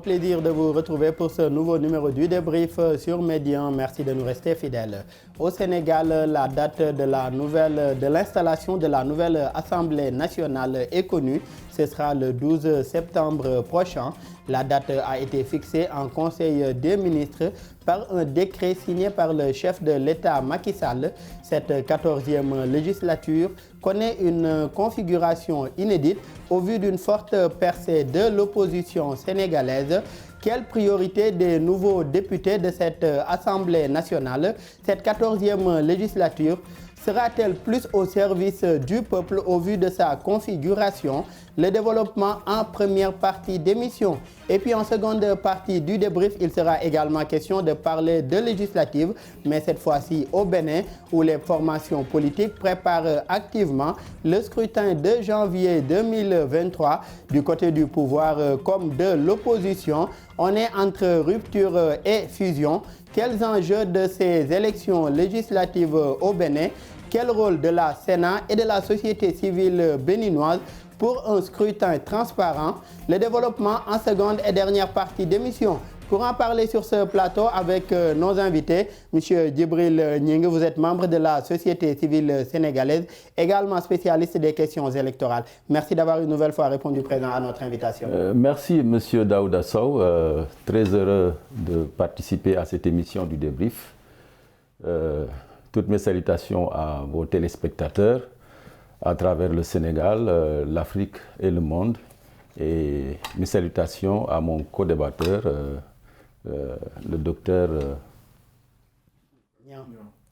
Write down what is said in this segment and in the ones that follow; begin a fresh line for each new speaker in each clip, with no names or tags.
plaisir de vous retrouver pour ce nouveau numéro du débrief sur Média. Merci de nous rester fidèles. Au Sénégal, la date de l'installation de la nouvelle Assemblée nationale est connue. Ce sera le 12 septembre prochain. La date a été fixée en Conseil des ministres par un décret signé par le chef de l'État Macky Sall. Cette 14e législature connaît une configuration inédite au vu d'une forte percée de l'opposition sénégalaise. Quelle priorité des nouveaux députés de cette Assemblée nationale? Cette 14e législature sera-t-elle plus au service du peuple au vu de sa configuration? Le développement en première partie d'émission. Et puis en seconde partie du débrief, il sera également question de parler de législative, mais cette fois-ci au Bénin, où les formations politiques préparent activement le scrutin de janvier 2023 du côté du pouvoir comme de l'opposition. On est entre rupture et fusion. Quels enjeux de ces élections législatives au Bénin? Quel rôle de la Sénat et de la société civile béninoise pour un scrutin transparent? Le développement en seconde et dernière partie d'émission. Pour en parler sur ce plateau avec nos invités, M. Djibril Gningue, vous êtes membre de la société civile sénégalaise, également spécialiste des questions électorales. Merci d'avoir une nouvelle fois répondu présent à notre invitation.
Merci M. Daouda Sow, très heureux de participer à cette émission du débrief. Toutes mes salutations à vos téléspectateurs à travers le Sénégal, l'Afrique et le monde. Et mes salutations à mon co-débatteur, le docteur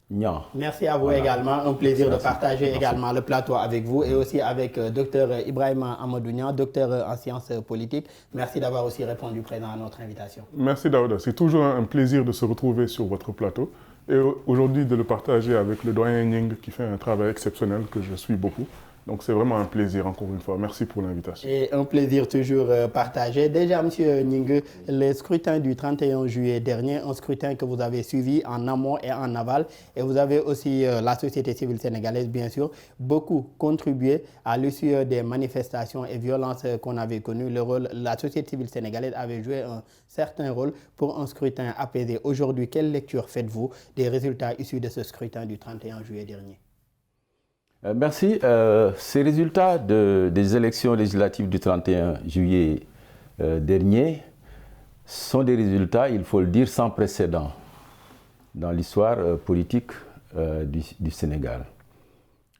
Niang.
Merci à vous également. Un plaisir de partager également le plateau avec vous et aussi avec docteur Ibrahima Amadou Niang, docteur en sciences politiques. Merci d'avoir aussi répondu présent à notre invitation.
Merci Daouda. C'est toujours un plaisir de se retrouver sur votre plateau et aujourd'hui de le partager avec le doyen Gningue qui fait un travail exceptionnel que je suis beaucoup. Donc c'est vraiment un plaisir encore une fois. Merci pour l'invitation.
Et un plaisir toujours partagé. Déjà, M. Gningue, le scrutin du 31 juillet dernier, un scrutin que vous avez suivi en amont et en aval. Et vous avez aussi la société civile sénégalaise, bien sûr, beaucoup contribué à l'issue des manifestations et violences qu'on avait connues. La société civile sénégalaise avait joué un certain rôle pour un scrutin apaisé. Aujourd'hui, quelle lecture faites-vous des résultats issus de ce scrutin du 31 juillet dernier?
Merci. Ces résultats des élections législatives du 31 juillet dernier sont des résultats, il faut le dire, sans précédent dans l'histoire politique du Sénégal.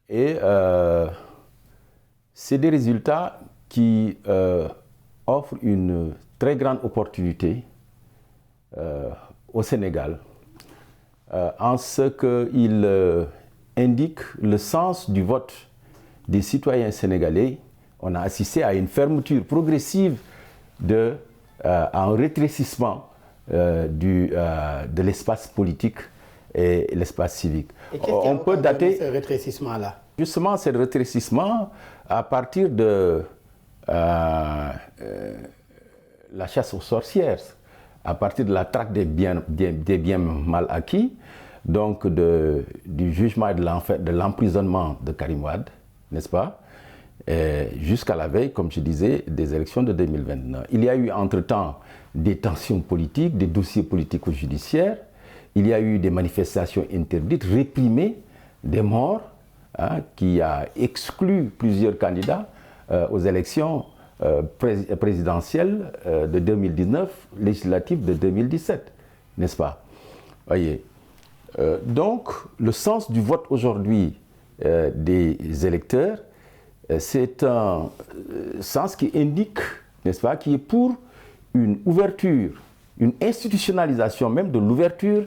Et c'est des résultats qui offrent une très grande opportunité au Sénégal en ce qu'ils indique le sens du vote des citoyens sénégalais. On a assisté à une fermeture progressive à un rétrécissement de l'espace politique et l'espace civique.
Et qu'est-ce qui a occasionné ce rétrécissement-là? Justement,
ce rétrécissement à partir de la chasse aux sorcières, à partir de la traque des biens mal acquis, donc du jugement et de l'emprisonnement de Karim Wade, n'est-ce pas, jusqu'à la veille, comme je disais, des élections de 2029. Il y a eu entre-temps des tensions politiques, des dossiers politico-judiciaires, il y a eu des manifestations interdites, réprimées, des morts, qui a exclu plusieurs candidats aux élections présidentielles de 2019, législatives de 2017, n'est-ce pas? Voyez. Donc, le sens du vote aujourd'hui des électeurs, c'est un sens qui indique, n'est-ce pas, qui est pour une ouverture, une institutionnalisation même de l'ouverture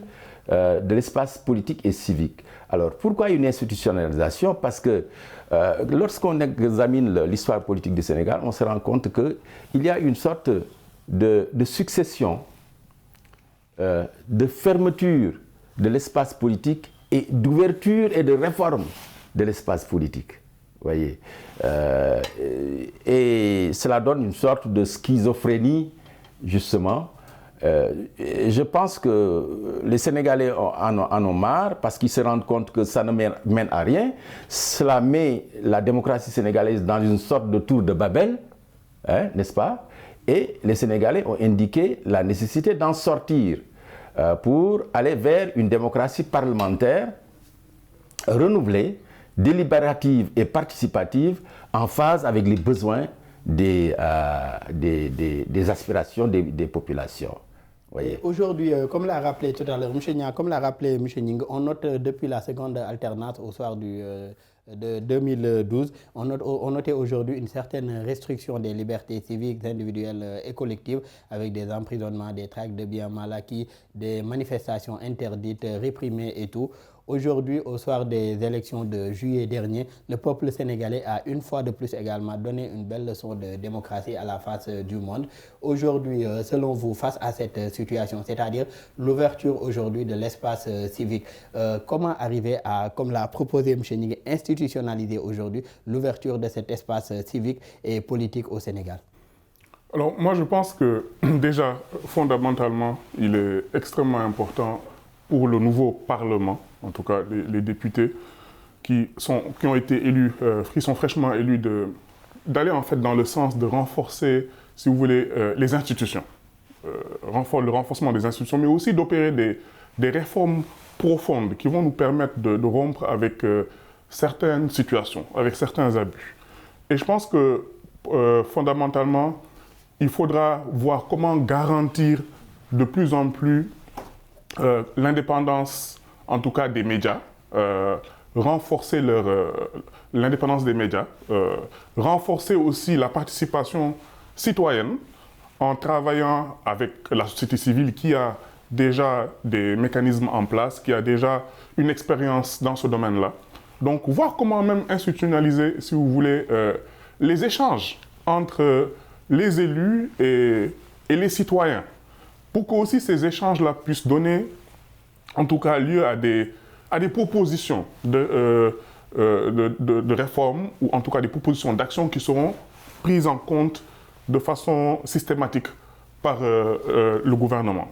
de l'espace politique et civique. Alors, pourquoi une institutionnalisation? Parce que lorsqu'on examine l'histoire politique du Sénégal, on se rend compte qu'il y a une sorte de succession, de fermeture de l'espace politique et d'ouverture et de réforme de l'espace politique. Voyez. Et cela donne une sorte de schizophrénie, justement. Je pense que les Sénégalais en ont marre parce qu'ils se rendent compte que ça ne mène à rien. Cela met la démocratie sénégalaise dans une sorte de tour de Babel, n'est-ce pas? Et les Sénégalais ont indiqué la nécessité d'en sortir pour aller vers une démocratie parlementaire renouvelée, délibérative et participative, en phase avec les besoins des aspirations des populations.
Aujourd'hui, comme l'a rappelé tout à l'heure M. Nia, comme l'a rappelé M. Ning, on note depuis la seconde alternance au soir de 2012, on notait aujourd'hui une certaine restriction des libertés civiques, individuelles et collectives, avec des emprisonnements, des traques de biens mal acquis, des manifestations interdites, réprimées et tout. Aujourd'hui, au soir des élections de juillet dernier, le peuple sénégalais a une fois de plus également donné une belle leçon de démocratie à la face du monde. Aujourd'hui, selon vous, face à cette situation, c'est-à-dire l'ouverture aujourd'hui de l'espace civique, comment arriver à, comme l'a proposé M. Ning, institutionnaliser aujourd'hui l'ouverture de cet espace civique et politique au Sénégal?
Alors moi je pense que déjà, fondamentalement, il est extrêmement important pour le nouveau Parlement, en tout cas les députés qui ont été élus, qui sont fraîchement élus, d'aller en fait dans le sens de renforcer, si vous voulez, les institutions, le renforcement des institutions, mais aussi d'opérer des réformes profondes qui vont nous permettre de rompre avec certaines situations, avec certains abus. Et je pense que fondamentalement, il faudra voir comment garantir de plus en plus l'indépendance, en tout cas des médias, renforcer l'indépendance des médias, renforcer aussi la participation citoyenne en travaillant avec la société civile qui a déjà des mécanismes en place, qui a déjà une expérience dans ce domaine-là. Donc voir comment même institutionnaliser, si vous voulez, les échanges entre les élus et les citoyens, pour que aussi ces échanges-là puissent donner, en tout cas, lieu à des propositions de réforme, ou en tout cas des propositions d'action qui seront prises en compte de façon systématique par le gouvernement.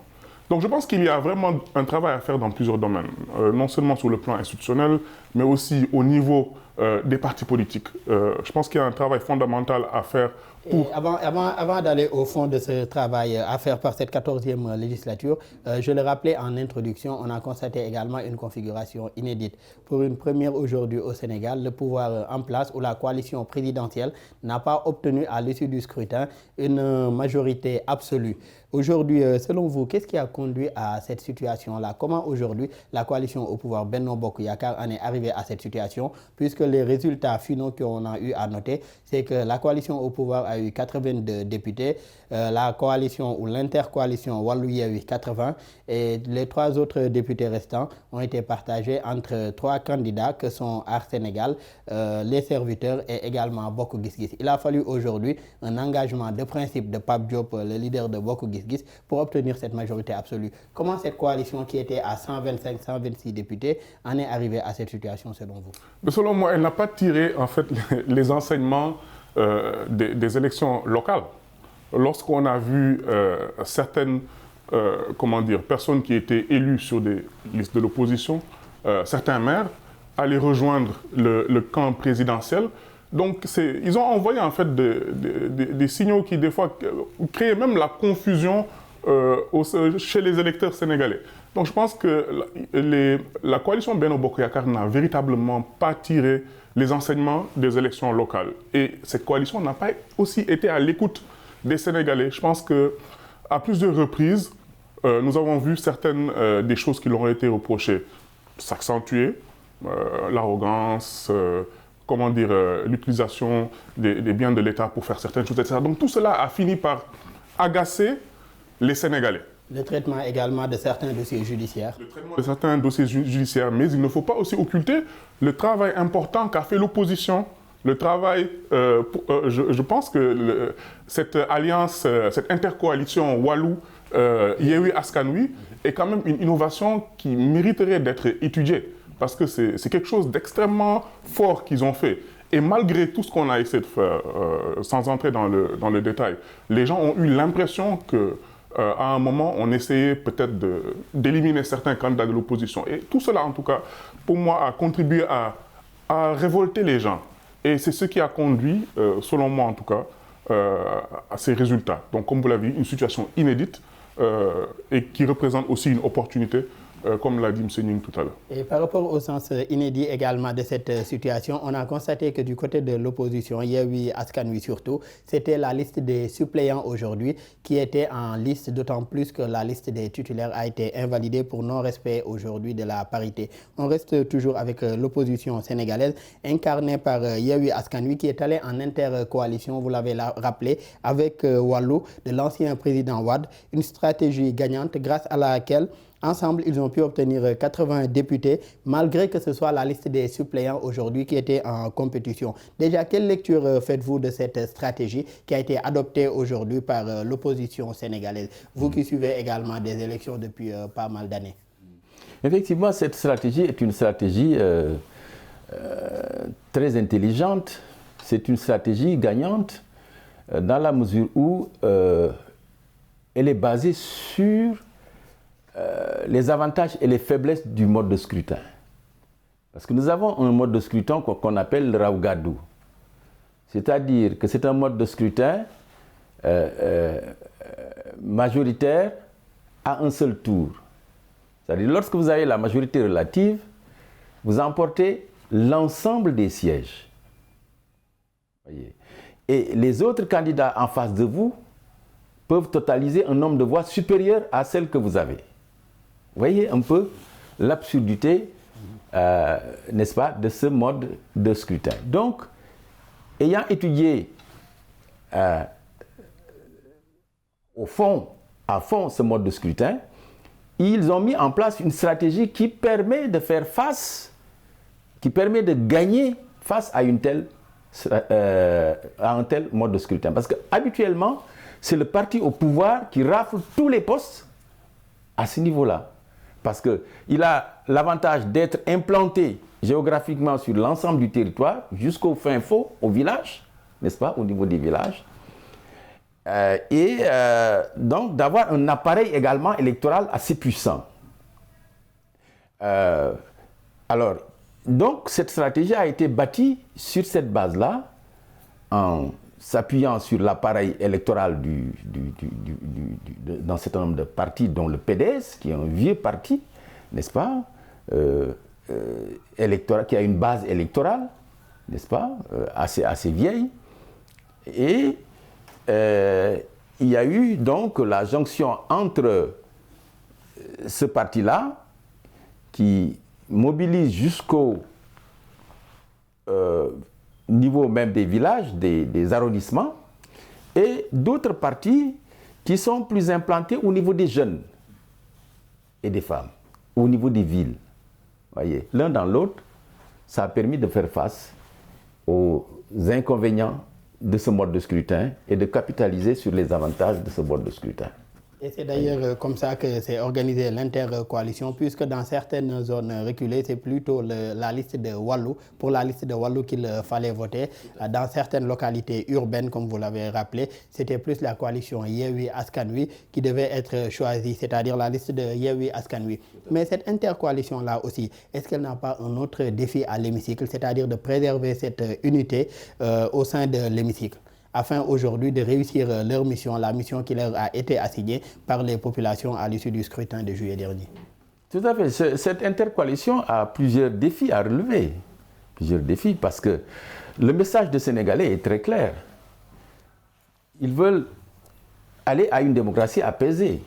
Donc je pense qu'il y a vraiment un travail à faire dans plusieurs domaines, non seulement sur le plan institutionnel, mais aussi au niveau des partis politiques. Je pense qu'il y a un travail fondamental à faire.
Et avant d'aller au fond de ce travail à faire par cette 14e législature, je le rappelais en introduction, on a constaté également une configuration inédite. Pour une première aujourd'hui au Sénégal, le pouvoir en place ou la coalition présidentielle n'a pas obtenu à l'issue du scrutin une majorité absolue. Aujourd'hui, selon vous, qu'est-ce qui a conduit à cette situation-là? Comment aujourd'hui la coalition au pouvoir Benno Bokk Yakaar en est arrivée à cette situation? Puisque les résultats finaux qu'on a eu à noter, c'est que la coalition au pouvoir a eu 82 députés, la coalition ou l'intercoalition Wallu Yewwi 80, et les 3 autres députés restants ont été partagés entre 3 candidats que sont Aar Sénégal, les serviteurs et également Bokk Gis Gis. Il a fallu aujourd'hui un engagement de principe de Pape Diop, le leader de Bokk Gis Gis, pour obtenir cette majorité absolue. Comment cette coalition qui était à 125-126 députés en est arrivée à cette situation selon vous?
Mais selon moi, elle n'a pas tiré en fait les enseignements des élections locales. Lorsqu'on a vu certaines personnes qui étaient élues sur des listes de l'opposition, certains maires, aller rejoindre le camp présidentiel. Donc ils ont envoyé en fait des signaux qui des fois créaient même la confusion chez les électeurs sénégalais. Donc je pense que la coalition Benno Bokk Yakaar n'a véritablement pas tiré les enseignements des élections locales. Et cette coalition n'a pas aussi été à l'écoute des Sénégalais. Je pense qu'à plusieurs reprises, nous avons vu certaines des choses qui leur ont été reprochées s'accentuer, l'arrogance, l'utilisation des biens de l'État pour faire certaines choses, etc. Donc tout cela a fini par agacer les Sénégalais.
Le traitement également de certains dossiers judiciaires.
Le traitement de certains dossiers judiciaires, mais il ne faut pas aussi occulter le travail important qu'a fait l'opposition. Le travail, je pense que cette alliance, cette intercoalition Wallu, Yewwi Askan Wi est quand même une innovation qui mériterait d'être étudiée. Parce que c'est quelque chose d'extrêmement fort qu'ils ont fait. Et malgré tout ce qu'on a essayé de faire, sans entrer dans le détail, les gens ont eu l'impression qu'à un moment, on essayait peut-être d'éliminer certains candidats de l'opposition. Et tout cela, en tout cas, pour moi, a contribué à révolter les gens. Et c'est ce qui a conduit, selon moi en tout cas, à ces résultats. Donc, comme vous l'avez dit, une situation inédite et qui représente aussi une opportunité, comme l'a dit M. Ning tout à l'heure.
Et par rapport au sens inédit également de cette situation, on a constaté que du côté de l'opposition, Yewwi Askan Wi surtout, c'était la liste des suppléants aujourd'hui qui était en liste, d'autant plus que la liste des titulaires a été invalidée pour non-respect aujourd'hui de la parité. On reste toujours avec l'opposition sénégalaise, incarnée par Yewwi Askan Wi, qui est allé en intercoalition, vous l'avez rappelé, avec Wallu, de l'ancien président Wade, une stratégie gagnante grâce à laquelle ensemble, ils ont pu obtenir 80 députés, malgré que ce soit la liste des suppléants aujourd'hui qui était en compétition. Déjà, quelle lecture faites-vous de cette stratégie qui a été adoptée aujourd'hui par l'opposition sénégalaise, vous qui suivez également des élections depuis pas mal d'années?
Effectivement, cette stratégie est une stratégie très intelligente. C'est une stratégie gagnante dans la mesure où elle est basée sur les avantages et les faiblesses du mode de scrutin. Parce que nous avons un mode de scrutin qu'on appelle le Raw-Gadu. C'est-à-dire que c'est un mode de scrutin majoritaire à un seul tour. C'est-à-dire lorsque vous avez la majorité relative, vous emportez l'ensemble des sièges. Voyez. Et les autres candidats en face de vous peuvent totaliser un nombre de voix supérieur à celle que vous avez. Vous voyez un peu l'absurdité, n'est-ce pas, de ce mode de scrutin. Donc, ayant étudié à fond ce mode de scrutin, ils ont mis en place une stratégie qui permet de faire face, qui permet de gagner face à un tel mode de scrutin. Parce que habituellement, c'est le parti au pouvoir qui rafle tous les postes à ce niveau-là. Parce qu'il a l'avantage d'être implanté géographiquement sur l'ensemble du territoire, jusqu'au fin fond, au village, n'est-ce pas, au niveau des villages. Donc d'avoir un appareil également électoral assez puissant. Alors, donc cette stratégie a été bâtie sur cette base-là, en s'appuyant sur l'appareil électoral d'un certain nombre de partis, dont le PDS, qui est un vieux parti, n'est-ce pas, qui a une base électorale, n'est-ce pas, assez vieille. Et il y a eu donc la jonction entre ce parti-là, qui mobilise jusqu'au niveau même des villages, des arrondissements, et d'autres partis qui sont plus implantés au niveau des jeunes et des femmes, au niveau des villes. Voyez, l'un dans l'autre, ça a permis de faire face aux inconvénients de ce mode de scrutin et de capitaliser sur les avantages de ce mode de scrutin.
Et c'est d'ailleurs comme ça que s'est organisée l'intercoalition, puisque dans certaines zones reculées, c'est plutôt la liste de Wallu, pour la liste de Wallu qu'il fallait voter. Dans certaines localités urbaines, comme vous l'avez rappelé, c'était plus la coalition Yewwi Askan Wi qui devait être choisie, c'est-à-dire la liste de Yewwi Askan Wi. Mais cette intercoalition-là aussi, est-ce qu'elle n'a pas un autre défi à l'hémicycle, c'est-à-dire de préserver cette unité au sein de l'hémicycle, afin aujourd'hui de réussir leur mission, la mission qui leur a été assignée par les populations à l'issue du scrutin de juillet dernier?
Tout à fait. Cette intercoalition a plusieurs défis à relever. Plusieurs défis, parce que le message des Sénégalais est très clair. Ils veulent aller à une démocratie apaisée.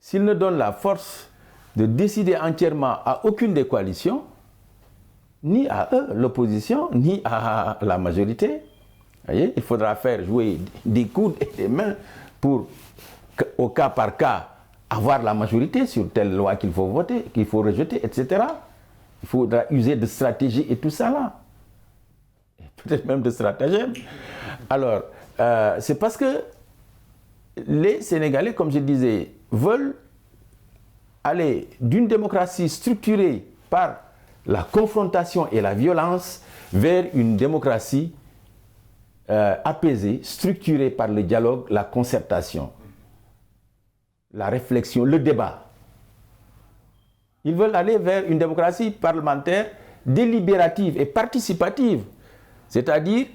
S'ils ne donnent la force de décider entièrement à aucune des coalitions, ni à eux, l'opposition, ni à la majorité, voyez, il faudra faire jouer des coudes et des mains pour, au cas par cas, avoir la majorité sur telle loi qu'il faut voter, qu'il faut rejeter, etc. Il faudra user de stratégie et tout ça là. Peut-être même de stratagèmes. Alors, c'est parce que les Sénégalais, comme je disais, veulent aller d'une démocratie structurée par la confrontation et la violence vers une démocratie apaisée, structurée par le dialogue, la concertation, la réflexion, le débat. Ils veulent aller vers une démocratie parlementaire délibérative et participative, c'est-à-dire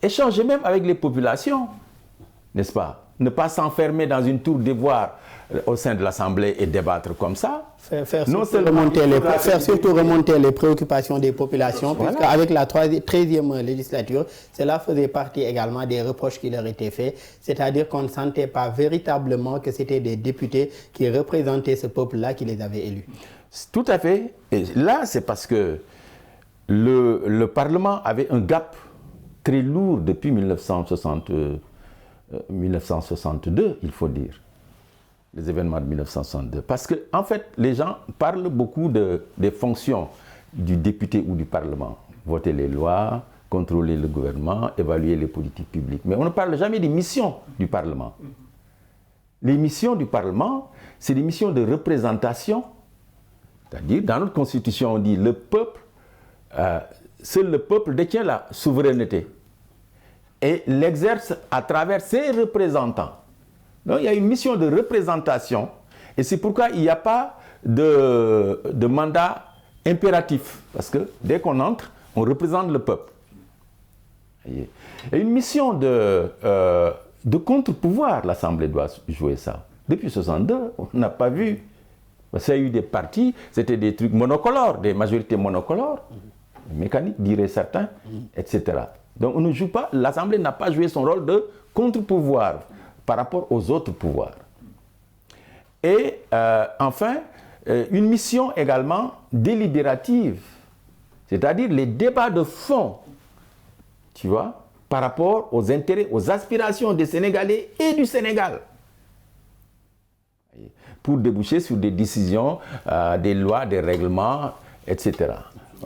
échanger même avec les populations, n'est-ce pas? Ne pas s'enfermer dans une tour d'ivoire au sein de l'Assemblée et débattre comme ça.
Faire surtout remonter les préoccupations des populations, voilà. Puisque avec la 13e législature, cela faisait partie également des reproches qui leur étaient faits, c'est-à-dire qu'on ne sentait pas véritablement que c'était des députés qui représentaient ce peuple-là qui les avait élus.
Tout à fait. Et là, c'est parce que le Parlement avait un gap très lourd depuis 1962, il faut dire. Les événements de 1962. Parce que, en fait, les gens parlent beaucoup des fonctions du député ou du Parlement. Voter les lois, contrôler le gouvernement, évaluer les politiques publiques. Mais on ne parle jamais des missions du Parlement. Les missions du Parlement, c'est des missions de représentation. C'est-à-dire, dans notre Constitution, on dit le peuple, seul le peuple détient la souveraineté et l'exerce à travers ses représentants. Donc, il y a une mission de représentation et c'est pourquoi il n'y a pas de mandat impératif. Parce que dès qu'on entre, on représente le peuple. Et une mission de contre-pouvoir, l'Assemblée doit jouer ça. Depuis 1962, on n'a pas vu. Parce qu'il y a eu des partis, c'était des trucs monocolores, des majorités monocolores, mécaniques, diraient certains, etc. Donc on ne joue pas, l'Assemblée n'a pas joué son rôle de contre-pouvoir par rapport aux autres pouvoirs. Et enfin, une mission également délibérative, c'est-à-dire les débats de fond, tu vois, par rapport aux intérêts, aux aspirations des Sénégalais et du Sénégal, pour déboucher sur des décisions, des lois, des règlements, etc.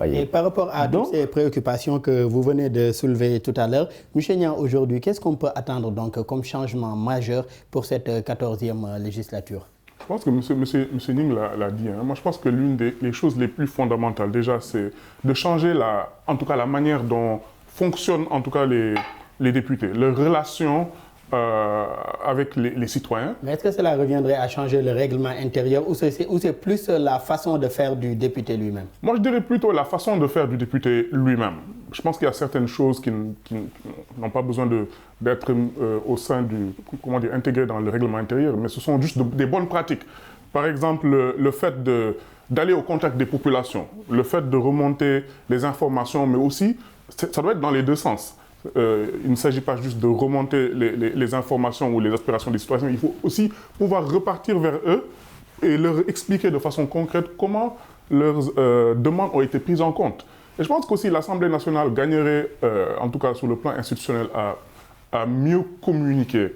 Et par rapport à toutes ces préoccupations que vous venez de soulever tout à l'heure, M. Niang, aujourd'hui, qu'est-ce qu'on peut attendre donc comme changement majeur pour cette 14e législature?
Je pense que M. Ning l'a dit. Hein. Moi, je pense que l'une des choses les plus fondamentales, déjà, c'est de changer en tout cas la manière dont fonctionnent en tout cas les députés, leurs relations avec les citoyens.
Mais est-ce que cela reviendrait à changer le règlement intérieur ou c'est plus la façon de faire du député lui-même?
Moi, je dirais plutôt la façon de faire du député lui-même. Je pense qu'il y a certaines choses qui n'ont pas besoin d'être au sein intégrées dans le règlement intérieur, mais ce sont juste des bonnes pratiques. Par exemple, le fait d'aller au contact des populations, le fait de remonter les informations, mais aussi, ça doit être dans les deux sens. Il ne s'agit pas juste de remonter les informations ou les aspirations des citoyens, il faut aussi pouvoir repartir vers eux et leur expliquer de façon concrète comment leurs demandes ont été prises en compte. Et je pense qu'aussi l'Assemblée nationale gagnerait, en tout cas sur le plan institutionnel, à mieux communiquer,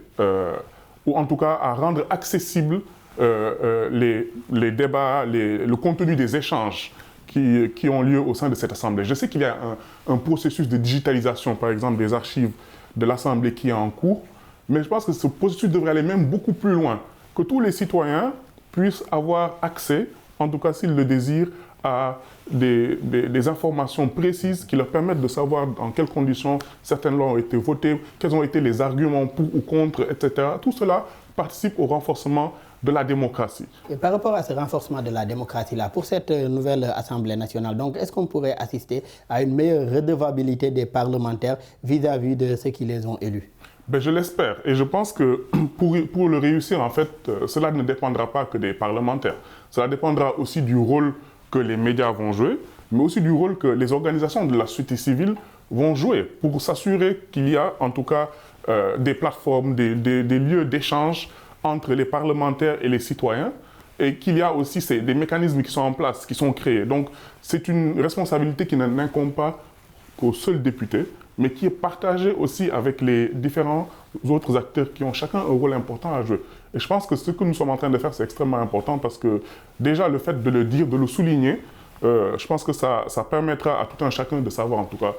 ou en tout cas à rendre accessibles les débats, le contenu des échanges qui ont lieu au sein de cette Assemblée. Je sais qu'il y a un processus de digitalisation, par exemple, des archives de l'Assemblée qui est en cours, mais je pense que ce processus devrait aller même beaucoup plus loin, que tous les citoyens puissent avoir accès, en tout cas s'ils le désirent, à des informations précises qui leur permettent de savoir dans quelles conditions certaines lois ont été votées, quels ont été les arguments pour ou contre, etc. Tout cela participe au renforcement de la démocratie.
Et par rapport à ce renforcement de la démocratie-là, pour cette nouvelle Assemblée nationale, donc est-ce qu'on pourrait assister à une meilleure redevabilité des parlementaires vis-à-vis de ceux qui les ont élus?
Ben, je l'espère. Et je pense que pour le réussir, en fait, cela ne dépendra pas que des parlementaires. Cela dépendra aussi du rôle que les médias vont jouer, mais aussi du rôle que les organisations de la société civile vont jouer pour s'assurer qu'il y a en tout cas des plateformes, des lieux d'échange entre les parlementaires et les citoyens, et qu'il y a aussi des mécanismes qui sont en place, qui sont créés. Donc, c'est une responsabilité qui n'incombe pas qu'aux seuls députés, mais qui est partagée aussi avec les différents autres acteurs qui ont chacun un rôle important à jouer. Et je pense que ce que nous sommes en train de faire, c'est extrêmement important parce que déjà, le fait de le dire, de le souligner, je pense que ça permettra à tout un chacun de savoir en tout cas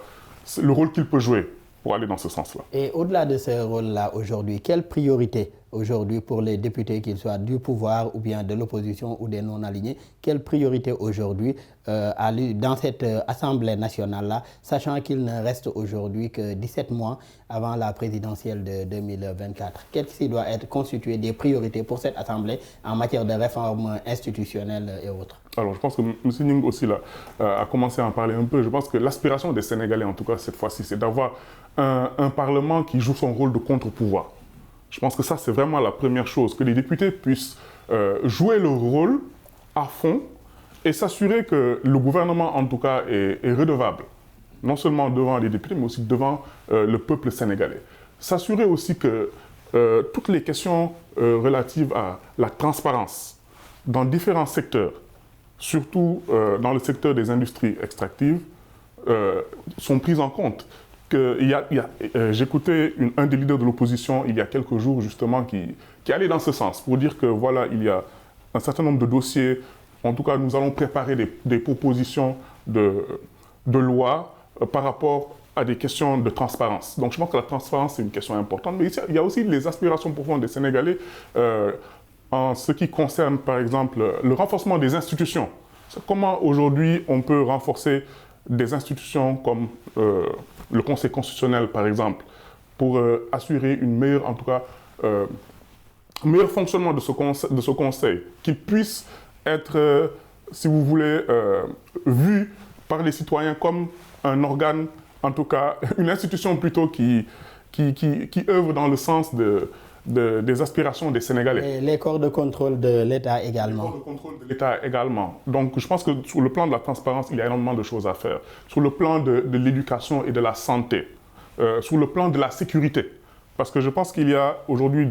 le rôle qu'il peut jouer pour aller dans ce sens-là.
Et au-delà de ce rôle-là aujourd'hui, quelle priorité aujourd'hui pour les députés, qu'ils soient du pouvoir ou bien de l'opposition ou des non-alignés, quelle priorité aujourd'hui dans cette Assemblée nationale-là, sachant qu'il ne reste aujourd'hui que 17 mois avant la présidentielle de 2024? Qu'est-ce qui doit être constitué des priorités pour cette Assemblée en matière de réforme institutionnelle et autres? Alors,
je pense que M. Ning aussi a commencé à en parler un peu. Je pense que l'aspiration des Sénégalais, en tout cas cette fois-ci, c'est d'avoir un Parlement qui joue son rôle de contre-pouvoir. Je pense que ça, c'est vraiment la première chose, que les députés puissent jouer leur rôle à fond et s'assurer que le gouvernement, en tout cas, est redevable, non seulement devant les députés, mais aussi devant le peuple sénégalais. S'assurer aussi que toutes les questions relatives à la transparence dans différents secteurs, surtout dans le secteur des industries extractives, sont prises en compte. J'écoutais un des leaders de l'opposition il y a quelques jours justement qui allait dans ce sens pour dire que voilà, il y a un certain nombre de dossiers. En tout cas, nous allons préparer des propositions de loi par rapport à des questions de transparence. Donc je pense que la transparence, c'est une question importante. Mais il y a aussi les aspirations profondes des Sénégalais en ce qui concerne, par exemple, le renforcement des institutions. Comment aujourd'hui on peut renforcer des institutions comme le Conseil constitutionnel, par exemple, pour assurer une meilleure, en tout cas, meilleur fonctionnement de ce conseil, qu'il puisse être, si vous voulez, vu par les citoyens comme un organe, en tout cas, une institution plutôt qui œuvre dans le sens des aspirations des Sénégalais.
Et les corps de contrôle de l'État également.
Les corps de contrôle de l'État également. Donc je pense que sur le plan de la transparence, il y a énormément de choses à faire. Sur le plan de l'éducation et de la santé, sur le plan de la sécurité. Parce que je pense qu'il y a aujourd'hui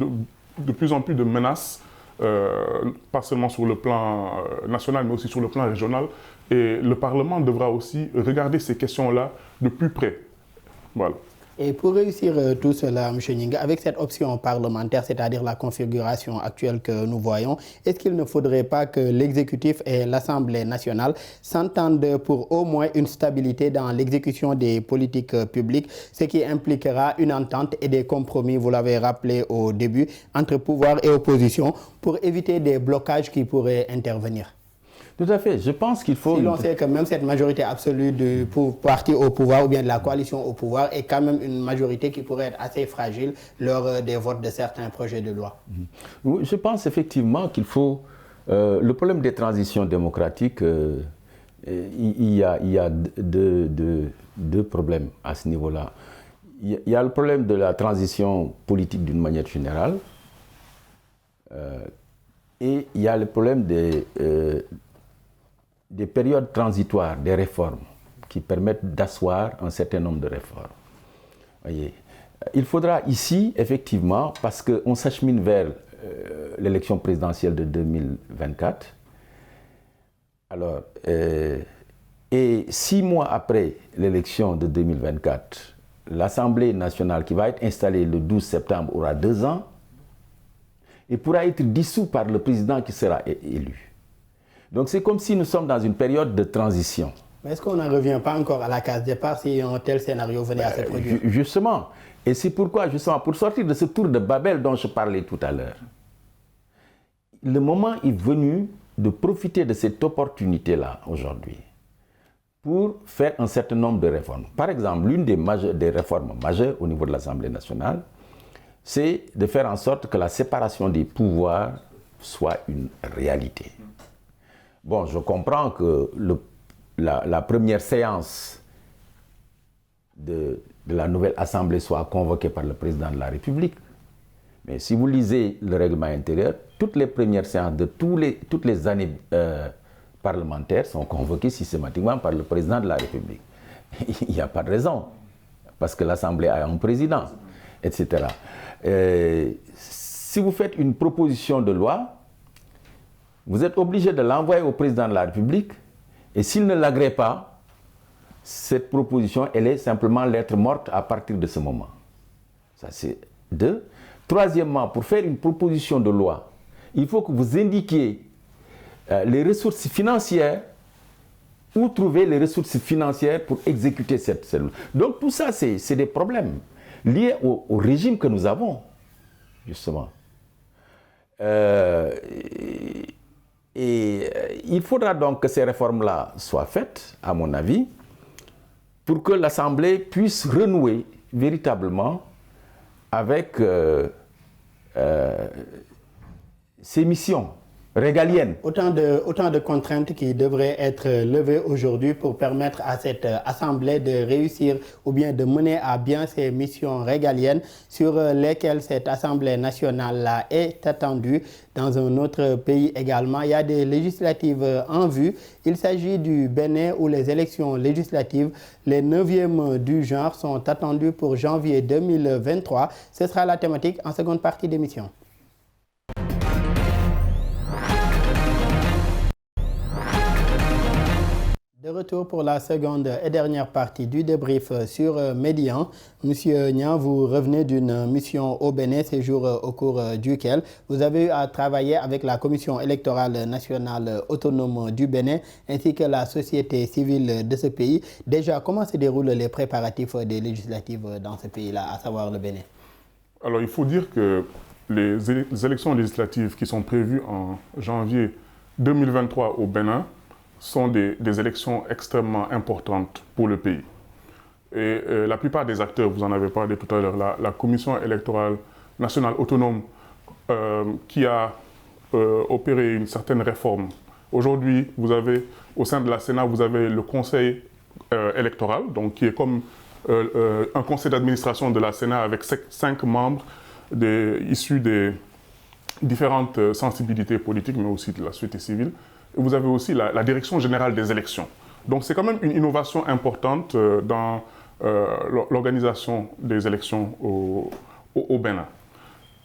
de plus en plus de menaces, pas seulement sur le plan national, mais aussi sur le plan régional. Et le Parlement devra aussi regarder ces questions-là de plus près. Voilà.
Et pour réussir tout cela, M. Gningue, avec cette option parlementaire, c'est-à-dire la configuration actuelle que nous voyons, est-ce qu'il ne faudrait pas que l'exécutif et l'Assemblée nationale s'entendent pour au moins une stabilité dans l'exécution des politiques publiques, ce qui impliquera une entente et des compromis, vous l'avez rappelé au début, entre pouvoir et opposition, pour éviter des blocages qui pourraient intervenir?
Tout à fait. Je pense qu'il faut...
Si l'on sait que même cette majorité absolue du parti au pouvoir ou bien de la coalition au pouvoir est quand même une majorité qui pourrait être assez fragile lors des votes de certains projets de loi.
Je pense effectivement qu'il faut... le problème des transitions démocratiques, il y a deux problèmes à ce niveau-là. Il y a le problème de la transition politique d'une manière générale et il y a le problème des périodes transitoires, des réformes qui permettent d'asseoir un certain nombre de réformes. Voyez. Il faudra ici, effectivement, parce qu'on s'achemine vers l'élection présidentielle de 2024, alors, et 6 mois après l'élection de 2024, l'Assemblée nationale qui va être installée le 12 septembre aura 2 ans et pourra être dissous par le président qui sera élu. Donc c'est comme si nous sommes dans une période de transition.
Mais est-ce qu'on n'en revient pas encore à la case départ si un tel scénario venait à se produire?
Justement. Et c'est pourquoi, justement, pour sortir de ce tour de Babel dont je parlais tout à l'heure, le moment est venu de profiter de cette opportunité-là aujourd'hui pour faire un certain nombre de réformes. Par exemple, l'une des réformes majeures au niveau de l'Assemblée nationale, c'est de faire en sorte que la séparation des pouvoirs soit une réalité. Bon, je comprends que la première séance de la nouvelle Assemblée soit convoquée par le président de la République. Mais si vous lisez le règlement intérieur, toutes les premières séances de toutes les années parlementaires sont convoquées systématiquement par le président de la République. Il n'y a pas de raison, parce que l'Assemblée a un président, etc. Si vous faites une proposition de loi, vous êtes obligé de l'envoyer au président de la République et s'il ne l'agrée pas, cette proposition, elle est simplement lettre morte à partir de ce moment. Ça, c'est 2. Troisièmement, pour faire une proposition de loi, il faut que vous indiquiez les ressources financières, où trouver les ressources financières pour exécuter cette loi. Donc tout ça, c'est des problèmes liés au régime que nous avons, justement. Et il faudra donc que ces réformes-là soient faites, à mon avis, pour que l'Assemblée puisse renouer véritablement avec ses missions. régalienne.
Autant de contraintes qui devraient être levées aujourd'hui pour permettre à cette Assemblée de réussir ou bien de mener à bien ses missions régaliennes sur lesquelles cette Assemblée nationale est attendue. Dans un autre pays également, il y a des législatives en vue. Il s'agit du Bénin où les élections législatives, les 9e du genre, sont attendues pour janvier 2023. Ce sera la thématique en seconde partie d'émission. De retour pour la seconde et dernière partie du débrief sur Médian. Monsieur Niang, vous revenez d'une mission au Bénin, séjour au cours duquel vous avez eu à travailler avec la Commission électorale nationale autonome du Bénin ainsi que la société civile de ce pays. Déjà, comment se déroulent les préparatifs des législatives dans ce pays-là, à savoir le Bénin?
Alors, il faut dire que les élections législatives qui sont prévues en janvier 2023 au Bénin sont des élections extrêmement importantes pour le pays. Et la plupart des acteurs, vous en avez parlé tout à l'heure, la Commission électorale nationale autonome qui a opéré une certaine réforme. Aujourd'hui, vous avez, au sein de la Sénat, vous avez le Conseil électoral, donc qui est comme un conseil d'administration de la Sénat avec 5 membres issus des différentes sensibilités politiques, mais aussi de la société civile. Vous avez aussi la direction générale des élections. Donc c'est quand même une innovation importante dans l'organisation des élections au Bénin.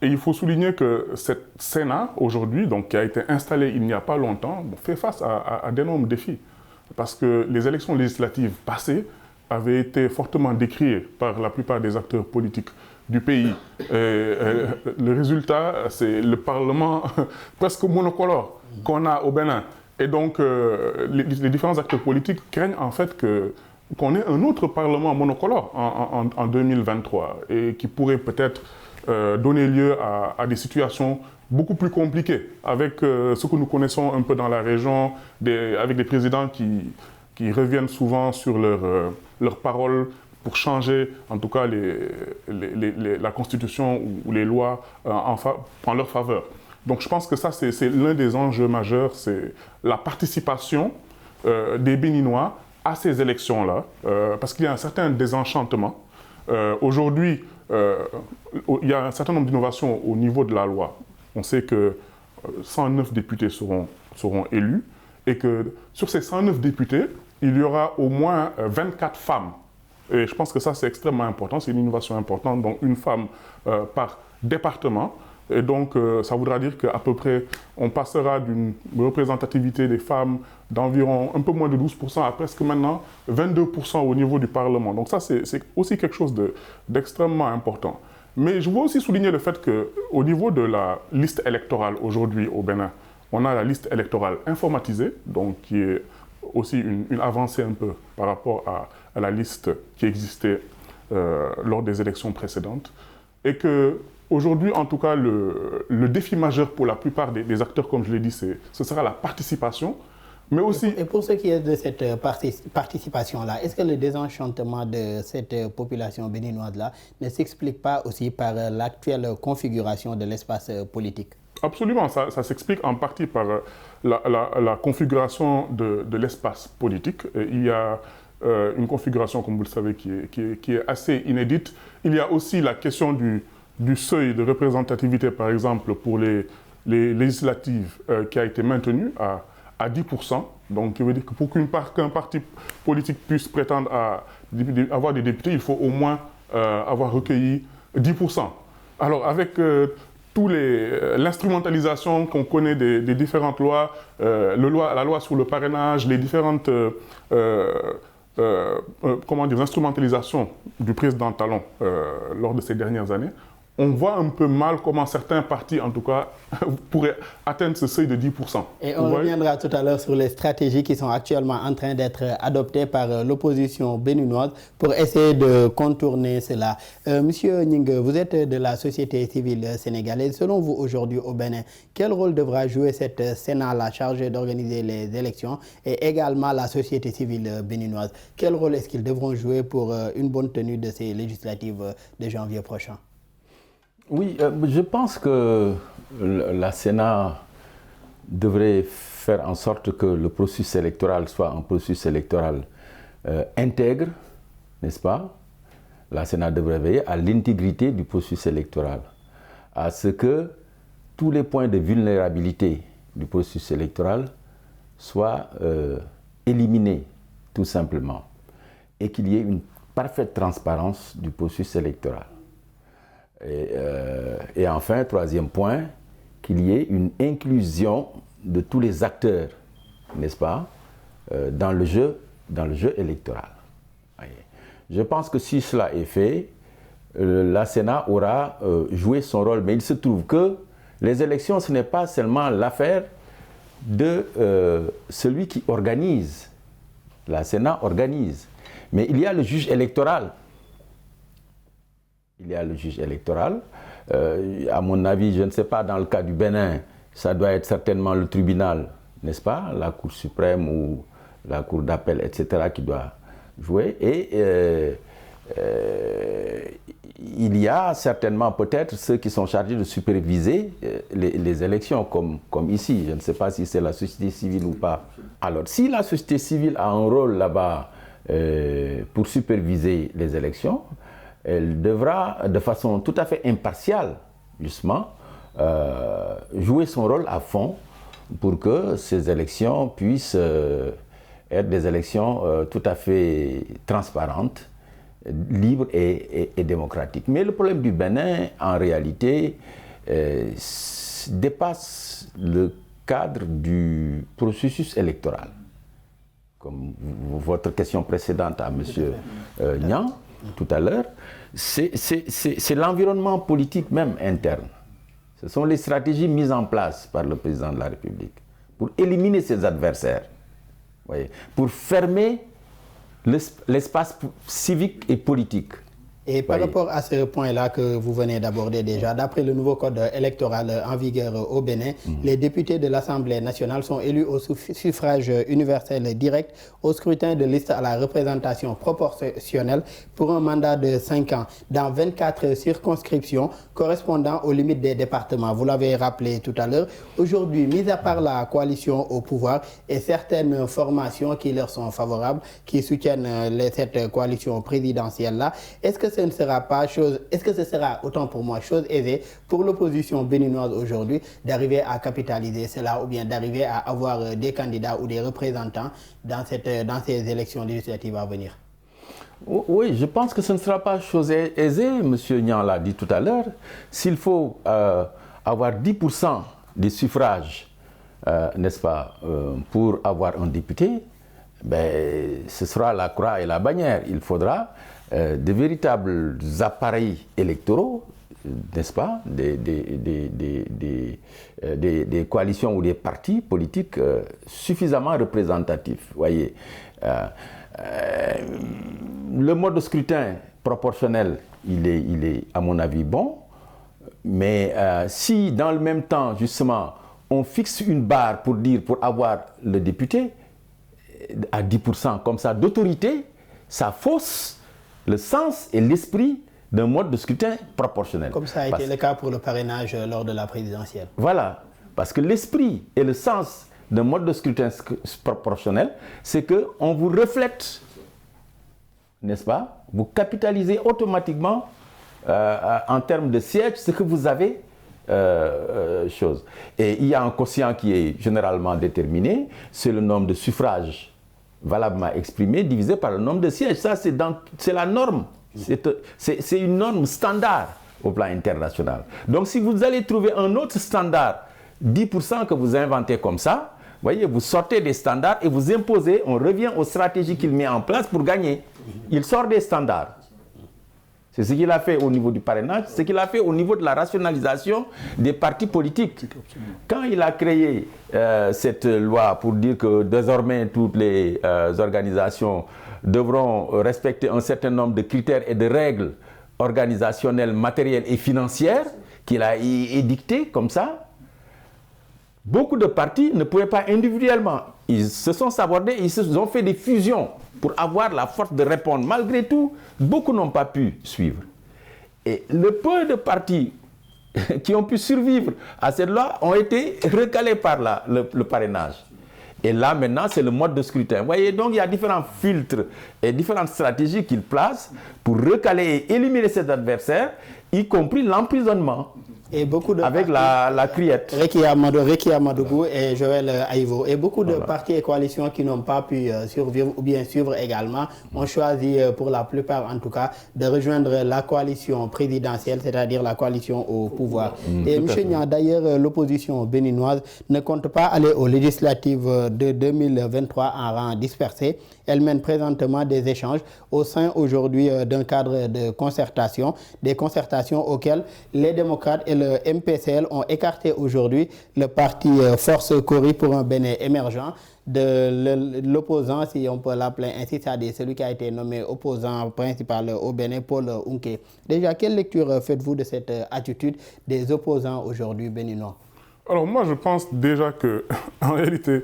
Et il faut souligner que cette Sénat, aujourd'hui, qui a été installée il n'y a pas longtemps, fait face à d'énormes défis. Parce que les élections législatives passées avaient été fortement décriées par la plupart des acteurs politiques du pays. Le résultat, c'est le Parlement presque monocolore qu'on a au Bénin. Et donc, les différents acteurs politiques craignent en fait qu'on ait un autre Parlement monocolore en 2023 et qui pourrait peut-être donner lieu à des situations beaucoup plus compliquées avec ce que nous connaissons un peu dans la région, avec des présidents qui reviennent souvent sur leurs paroles pour changer en tout cas la Constitution ou les lois en leur faveur. Donc je pense que ça, c'est l'un des enjeux majeurs, c'est la participation des Béninois à ces élections-là, parce qu'il y a un certain désenchantement. Aujourd'hui, il y a un certain nombre d'innovations au niveau de la loi. On sait que 109 députés seront élus et que sur ces 109 députés, il y aura au moins 24 femmes. Et je pense que ça, c'est extrêmement important, c'est une innovation importante, donc une femme par département. Et donc, ça voudra dire qu'à peu près, on passera d'une représentativité des femmes d'environ un peu moins de 12% à presque maintenant 22% au niveau du Parlement. Donc ça, c'est aussi quelque chose d'extrêmement important. Mais je veux aussi souligner le fait qu'au niveau de la liste électorale aujourd'hui au Bénin, on a la liste électorale informatisée, donc qui est aussi une avancée un peu par rapport à la liste qui existait lors des élections précédentes. Et que aujourd'hui, en tout cas, le défi majeur pour la plupart des acteurs, comme je l'ai dit, ce sera la participation, mais aussi...
Et pour ce qui est de cette participation-là, est-ce que le désenchantement de cette population béninoise-là ne s'explique pas aussi par l'actuelle configuration de l'espace politique?
Absolument, ça s'explique en partie par la configuration de l'espace politique. Il y a une configuration, comme vous le savez, qui est assez inédite. Il y a aussi la question du seuil de représentativité, par exemple, pour les législatives qui a été maintenu à 10%. Donc, ça veut dire que pour qu'un parti politique puisse prétendre à avoir des députés, il faut au moins avoir recueilli 10%. Alors, avec l'instrumentalisation qu'on connaît des différentes lois, la loi sur le parrainage, les différentes instrumentalisations du président Talon lors de ces dernières années, on voit un peu mal comment certains partis, en tout cas, pourraient atteindre ce seuil de 10%.
Et on reviendra tout à l'heure sur les stratégies qui sont actuellement en train d'être adoptées par l'opposition béninoise pour essayer de contourner cela. Monsieur Ning, vous êtes de la société civile sénégalaise. Selon vous, aujourd'hui au Bénin, quel rôle devra jouer cette Sénat-là chargée d'organiser les élections et également la société civile béninoise? Quel rôle est-ce qu'ils devront jouer pour une bonne tenue de ces législatives de janvier prochain?
Oui, je pense que la Sénat devrait faire en sorte que le processus électoral soit un processus électoral intègre, n'est-ce pas? La Sénat devrait veiller à l'intégrité du processus électoral, à ce que tous les points de vulnérabilité du processus électoral soient éliminés, tout simplement, et qu'il y ait une parfaite transparence du processus électoral. Et enfin, troisième point, qu'il y ait une inclusion de tous les acteurs, n'est-ce pas, dans le jeu électoral. Je pense que si cela est fait, la Sénat aura joué son rôle. Mais il se trouve que les élections, ce n'est pas seulement l'affaire de celui qui organise. La Sénat organise. Mais il y a le juge électoral. Il y a le juge électoral. À mon avis, je ne sais pas, dans le cas du Bénin, ça doit être certainement le tribunal, n'est-ce pas, la Cour suprême ou la Cour d'appel, etc., qui doit jouer. Et il y a certainement peut-être ceux qui sont chargés de superviser les élections, comme ici. Je ne sais pas si c'est la société civile ou pas. Alors, si la société civile a un rôle là-bas pour superviser les élections, elle devra, de façon tout à fait impartiale, justement, jouer son rôle à fond pour que ces élections puissent être des élections tout à fait transparentes, libres et démocratiques. Mais le problème du Bénin, en réalité, dépasse le cadre du processus électoral. Comme votre question précédente à M. Niang, tout à l'heure, c'est l'environnement politique même interne. Ce sont les stratégies mises en place par le président de la République pour éliminer ses adversaires, voyez, pour fermer l'espace civique et politique.
Et par rapport à ce point-là que vous venez d'aborder déjà, d'après le nouveau code électoral en vigueur au Bénin, les députés de l'Assemblée nationale sont élus au suffrage universel direct au scrutin de liste à la représentation proportionnelle pour un mandat de 5 ans dans 24 circonscriptions correspondant aux limites des départements. Vous l'avez rappelé tout à l'heure. Aujourd'hui, mis à part la coalition au pouvoir et certaines formations qui leur sont favorables, qui soutiennent cette coalition présidentielle-là, est-ce que ce sera, autant pour moi, chose aisée pour l'opposition béninoise aujourd'hui d'arriver à capitaliser cela ou bien d'arriver à avoir des candidats ou des représentants dans ces élections législatives à venir?
Oui, je pense que ce ne sera pas chose aisée, M. Niang l'a dit tout à l'heure. S'il faut avoir 10% des suffrages, n'est-ce pas, pour avoir un député, ben, ce sera la croix et la bannière. Il faudra de véritables appareils électoraux, n'est-ce pas, des coalitions ou des partis politiques suffisamment représentatifs. Voyez, le mode de scrutin proportionnel, il est à mon avis bon, mais si dans le même temps, justement, on fixe une barre pour avoir le député à 10% comme ça d'autorité, ça fausse le sens et l'esprit d'un mode de scrutin proportionnel.
Comme ça a été le cas pour le parrainage lors de la présidentielle.
Voilà, parce que l'esprit et le sens d'un mode de scrutin proportionnel, c'est qu'on vous reflète, n'est-ce pas? Vous capitalisez automatiquement en termes de sièges ce que vous avez. Chose. Et il y a un quotient qui est généralement déterminé, c'est le nombre de suffrages valablement exprimés divisé par le nombre de sièges. Ça, c'est la norme. C'est une norme standard au plan international. Donc, si vous allez trouver un autre standard, 10% que vous inventez comme ça, voyez, vous sortez des standards et vous imposez, on revient aux stratégies qu'il met en place pour gagner. Il sort des standards. C'est ce qu'il a fait au niveau du parrainage, ce qu'il a fait au niveau de la rationalisation des partis politiques. Quand il a créé cette loi pour dire que désormais toutes les organisations devront respecter un certain nombre de critères et de règles organisationnelles, matérielles et financières, qu'il a édictées comme ça, beaucoup de partis ne pouvaient pas individuellement. Ils se sont sabordés, ils ont fait des fusions pour avoir la force de répondre. Malgré tout, beaucoup n'ont pas pu suivre. Et le peu de partis qui ont pu survivre à cette loi ont été recalés par le parrainage. Et là, maintenant, c'est le mode de scrutin. Vous voyez, donc il y a différents filtres et différentes stratégies qu'ils placent pour recaler et éliminer cet adversaire, y compris l'emprisonnement.
Et beaucoup de
avec la criette.
Rekia Amadougou et Joël Aïvo. Et beaucoup de partis et coalitions qui n'ont pas pu survivre ou bien suivre également ont choisi, pour la plupart en tout cas, de rejoindre la coalition présidentielle, c'est-à-dire la coalition au pouvoir. Et M. Niang, d'ailleurs, l'opposition béninoise ne compte pas aller aux législatives de 2023 en rang dispersé. Elle mène présentement des échanges au sein aujourd'hui d'un cadre de concertation, des concertations auxquelles les démocrates et le MPCL ont écarté aujourd'hui le parti Force Kori pour un Bénin émergent de l'opposant, si on peut l'appeler ainsi, c'est-à-dire celui qui a été nommé opposant principal au Bénin, Paul Unké. Déjà, quelle lecture faites-vous de cette attitude des opposants aujourd'hui béninois?
Alors moi, je pense déjà que, en réalité,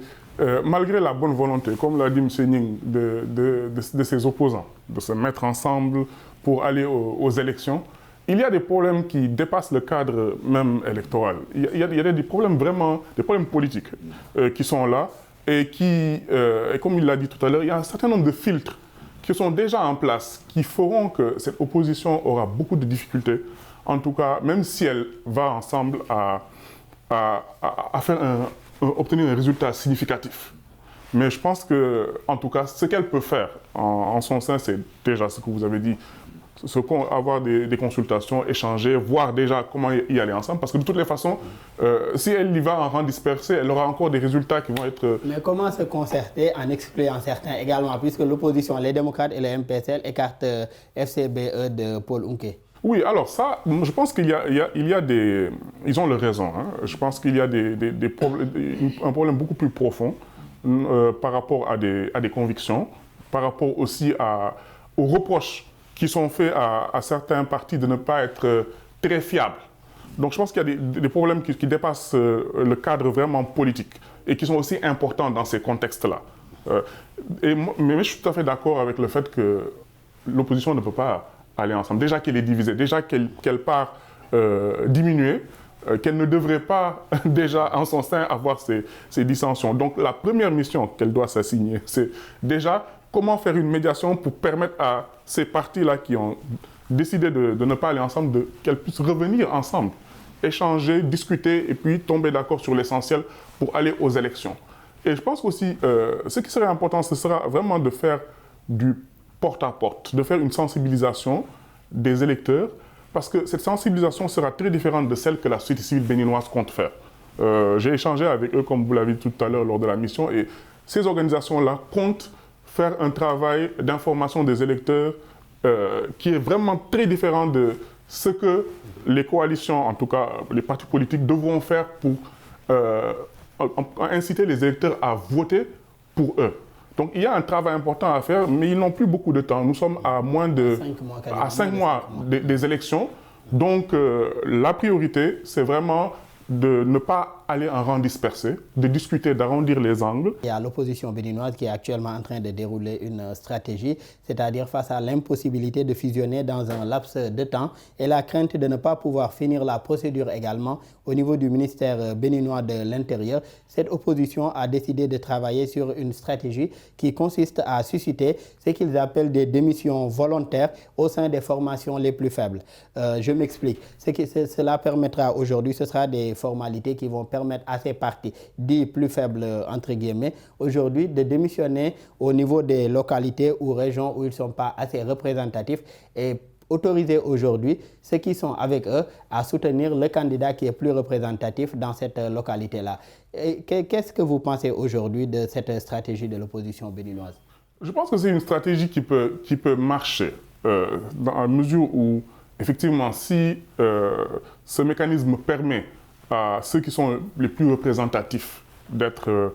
malgré la bonne volonté, comme l'a dit M. Ning, de ses opposants, de se mettre ensemble pour aller aux élections, il y a des problèmes qui dépassent le cadre même électoral. Il y a des problèmes vraiment, des problèmes politiques qui sont là et qui, et comme il l'a dit tout à l'heure, il y a un certain nombre de filtres qui sont déjà en place, qui feront que cette opposition aura beaucoup de difficultés, en tout cas, même si elle va ensemble à faire obtenir un résultat significatif. Mais je pense que, en tout cas, ce qu'elle peut faire en son sein, c'est déjà ce que vous avez dit, avoir des consultations, échanger, voir déjà comment y aller ensemble. Parce que de toutes les façons, si elle y va en rang dispersé, elle aura encore des résultats qui vont être...
Mais comment se concerter en excluant certains également, puisque l'opposition, les démocrates et le MPCL écartent FCBE de Paul Unké? Oui,
alors ça, je pense qu'il y a des... Ils ont leur raison. Hein. Je pense qu'il y a un problème beaucoup plus profond par rapport à des convictions, par rapport aussi aux reproches qui sont faits à certains partis de ne pas être très fiables. Donc je pense qu'il y a des problèmes qui dépassent le cadre vraiment politique et qui sont aussi importants dans ces contextes-là. Mais je suis tout à fait d'accord avec le fait que l'opposition ne peut pas aller ensemble. Déjà qu'elle est divisée, déjà qu'elle part diminuer, qu'elle ne devrait pas déjà en son sein avoir ces dissensions. Donc la première mission qu'elle doit s'assigner, c'est déjà comment faire une médiation pour permettre à ces partis-là qui ont décidé de ne pas aller ensemble, qu'elles puissent revenir ensemble, échanger, discuter et puis tomber d'accord sur l'essentiel pour aller aux élections. Et je pense aussi, ce qui serait important, ce sera vraiment de faire du porte-à-porte, de faire une sensibilisation des électeurs, parce que cette sensibilisation sera très différente de celle que la société civile béninoise compte faire. J'ai échangé avec eux, comme vous l'avez dit tout à l'heure lors de la mission, et ces organisations-là comptent faire un travail d'information des électeurs qui est vraiment très différent de ce que les coalitions, en tout cas les partis politiques, devront faire pour inciter les électeurs à voter pour eux. Donc il y a un travail important à faire, mais ils n'ont plus beaucoup de temps. Nous sommes à moins de 5 mois des élections. Donc la priorité, c'est vraiment de ne pas aller en rang dispersé, de discuter, d'arrondir les angles.
Il y a l'opposition béninoise qui est actuellement en train de dérouler une stratégie, c'est-à-dire face à l'impossibilité de fusionner dans un laps de temps et la crainte de ne pas pouvoir finir la procédure également au niveau du ministère béninois de l'Intérieur. Cette opposition a décidé de travailler sur une stratégie qui consiste à susciter ce qu'ils appellent des démissions volontaires au sein des formations les plus faibles. Je m'explique. Cela permettra aujourd'hui, ce sera des formalités qui vont permettre à ces partis dits plus faibles, entre guillemets, aujourd'hui de démissionner au niveau des localités ou régions où ils ne sont pas assez représentatifs et autoriser aujourd'hui ceux qui sont avec eux à soutenir le candidat qui est plus représentatif dans cette localité-là. Qu'est-ce que vous pensez aujourd'hui de cette stratégie de l'opposition béninoise?
Je pense que c'est une stratégie qui peut marcher dans la mesure où, effectivement, si ce mécanisme permet à ceux qui sont les plus représentatifs d'être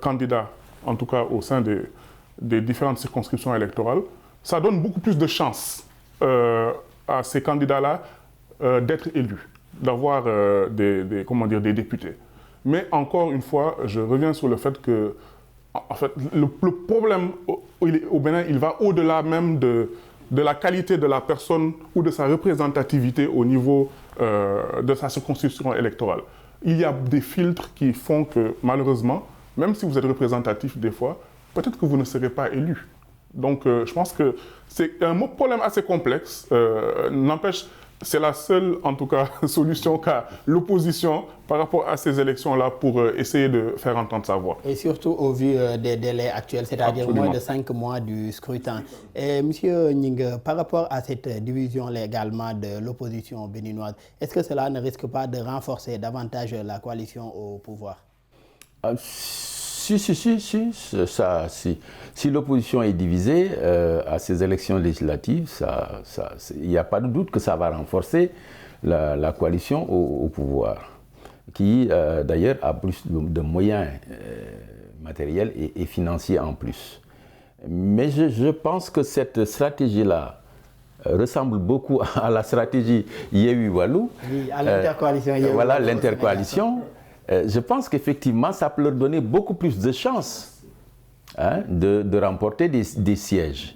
candidats, en tout cas au sein des différentes circonscriptions électorales, ça donne beaucoup plus de chances à ces candidats-là d'être élus, d'avoir des députés. Mais encore une fois, je reviens sur le fait que en fait, le problème au Bénin, il va au-delà même de la qualité de la personne ou de sa représentativité au niveau de sa circonscription électorale. Il y a des filtres qui font que, malheureusement, même si vous êtes représentatif des fois, peut-être que vous ne serez pas élu. Donc, je pense que c'est un problème assez complexe. N'empêche, c'est la seule, en tout cas, solution qu'a l'opposition par rapport à ces élections-là pour essayer de faire entendre sa voix.
Et surtout au vu des délais actuels, c'est-à-dire moins de 5 mois du scrutin. Et Monsieur Gningue, par rapport à cette division également de l'opposition béninoise, est-ce que cela ne risque pas de renforcer davantage la coalition au pouvoir?
Si l'opposition est divisée à ces élections législatives, il n'y a pas de doute que ça va renforcer la coalition au pouvoir, qui d'ailleurs a plus de moyens matériels et financiers en plus. Mais je pense que cette stratégie-là ressemble beaucoup à la stratégie Yewwi Wallu.
Oui, à l'intercoalition Yewwi Wallu.
Voilà, l'intercoalition. Je pense qu'effectivement, ça peut leur donner beaucoup plus de chances de remporter des sièges.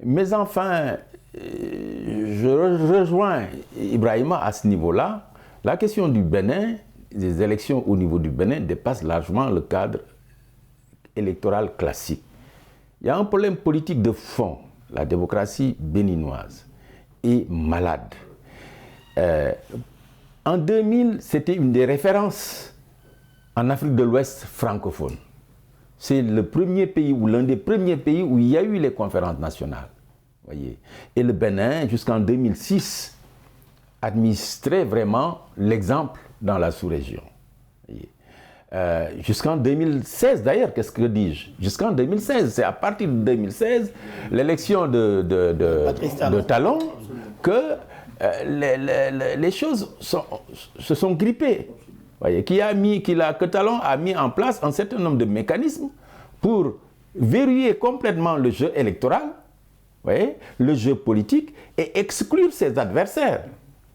Mais enfin, je rejoins Ibrahima à ce niveau-là. La question du Bénin, des élections au niveau du Bénin, dépasse largement le cadre électoral classique. Il y a un problème politique de fond. La démocratie béninoise est malade. En 2000, c'était une des références en Afrique de l'Ouest francophone. C'est le premier pays ou l'un des premiers pays où il y a eu les conférences nationales. Voyez. Et le Bénin, jusqu'en 2006, administrait vraiment l'exemple dans la sous-région. Jusqu'en 2016 d'ailleurs, qu'est-ce que dis-je? Jusqu'en 2016, c'est à partir de 2016, l'élection de Talon, que les choses se sont grippées. Voyez, que Talon a mis en place un certain nombre de mécanismes pour verrouiller complètement le jeu électoral, voyez, le jeu politique, et exclure ses adversaires.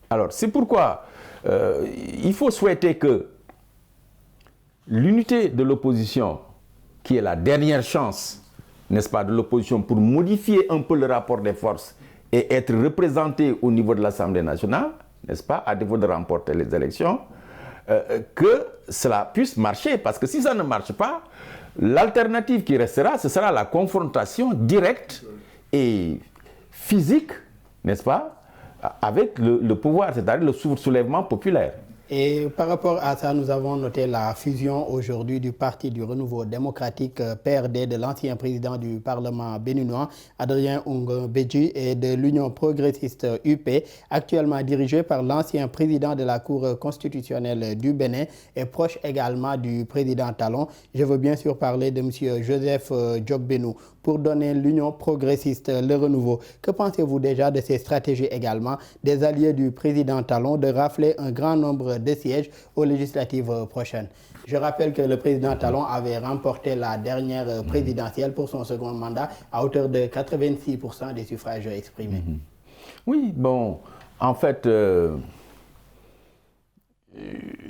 Alors, c'est pourquoi il faut souhaiter que l'unité de l'opposition, qui est la dernière chance, n'est-ce pas, de l'opposition pour modifier un peu le rapport des forces et être représentée au niveau de l'Assemblée nationale, n'est-ce pas, à défaut de remporter les élections, que cela puisse marcher. Parce que si ça ne marche pas, l'alternative qui restera, ce sera la confrontation directe et physique, n'est-ce pas, avec le pouvoir, c'est-à-dire le soulèvement populaire.
Et par rapport à ça, nous avons noté la fusion aujourd'hui du Parti du Renouveau démocratique PRD de l'ancien président du Parlement béninois, Adrien Oung Bédji, et de l'Union progressiste UP, actuellement dirigée par l'ancien président de la Cour constitutionnelle du Bénin et proche également du président Talon. Je veux bien sûr parler de M. Joseph Djokbenou. Pour donner l'Union progressiste le renouveau, que pensez-vous déjà de ces stratégies également des alliés du président Talon de rafler un grand nombre de sièges aux législatives prochaines? Je rappelle que le président Talon avait remporté la dernière présidentielle pour son second mandat à hauteur de 86% des suffrages exprimés.
Oui, bon, en fait,